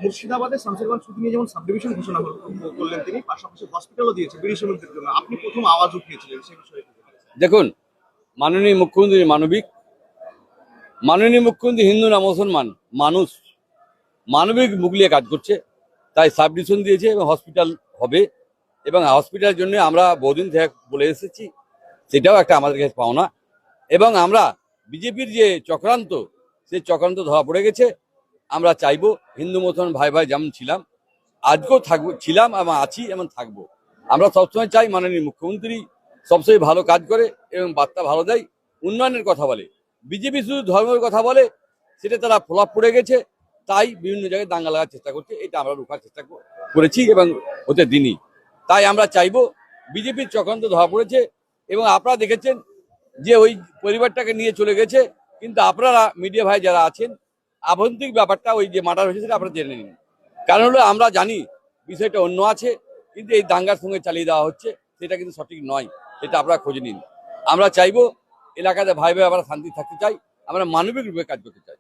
মুর্শিদাবাদে শামসেরগঞ্জ ছুটি নিয়ে যেমন সাবডিভিশন ঘোষণা করলেন তিনি, পাশাপাশি হসপিটালও দিয়েছে বিড়ি শ্রমিকদের জন্য। আপনি প্রথম আওয়াজ উঠিয়েছিলেন সে বিষয়ে। দেখুন, মাননীয় মুখ্যমন্ত্রী মাননীয় মুখ্যমন্ত্রী হিন্দু না মুসলমান মানুষ, মানবিক মুখ নিয়ে কাজ করছে, তাই সাবডিভিশন দিয়েছে এবং হসপিটাল হবে। এবং হসপিটালের জন্য আমরা বহুদিন থেকে বলে এসেছি, সেটাও একটা আমাদের কাছে পাওনা। এবং আমরা বিজেপির যে চক্রান্ত, সেই চক্রান্ত ধরা পড়ে গেছে। আমরা চাইবো হিন্দু মুসলমান ভাই ভাই যেমন ছিলাম, আজকেও থাকবো, ছিলাম এবং আছি এবং থাকবো। আমরা সবসময় চাই মাননীয় মুখ্যমন্ত্রী সবসময় ভালো কাজ করে এবং বার্তা ভালো দেয়, উন্নয়নের কথা বলে। বিজেপি শুধু ধর্মের কথা বলে, সেটা তারা ফ্লপ পড়ে গেছে, তাই বিভিন্ন জায়গায় দাঙ্গা লাগার চেষ্টা করছে। এটা আমরা রোখার চেষ্টা করেছি এবং হতে দিনই। তাই আমরা চাইবো, বিজেপির চক্রান্ত ধরা পড়েছে এবং আপনারা দেখেছেন যে ওই পরিবারটাকে নিয়ে চলে গেছে, কিন্তু আপনারা মিডিয়া ভাই যারা আছেন, আভ্যন্তরিক ব্যাপারটা ওই যে মার্ডার হয়েছে সেটা আপনারা জেনে নিন। কারণ হলো আমরা জানি বিষয়টা অন্য আছে, কিন্তু এই দাঙ্গার সঙ্গে চালিয়ে দেওয়া হচ্ছে, সেটা কিন্তু সঠিক নয়। সেটা আপনারা খোঁজ নিন। আমরা চাইবো এলাকাতে ভাই ভাই আমরা শান্তি থাকতে চাই, আমরা মানবিক রূপে কাজ করতে চাই।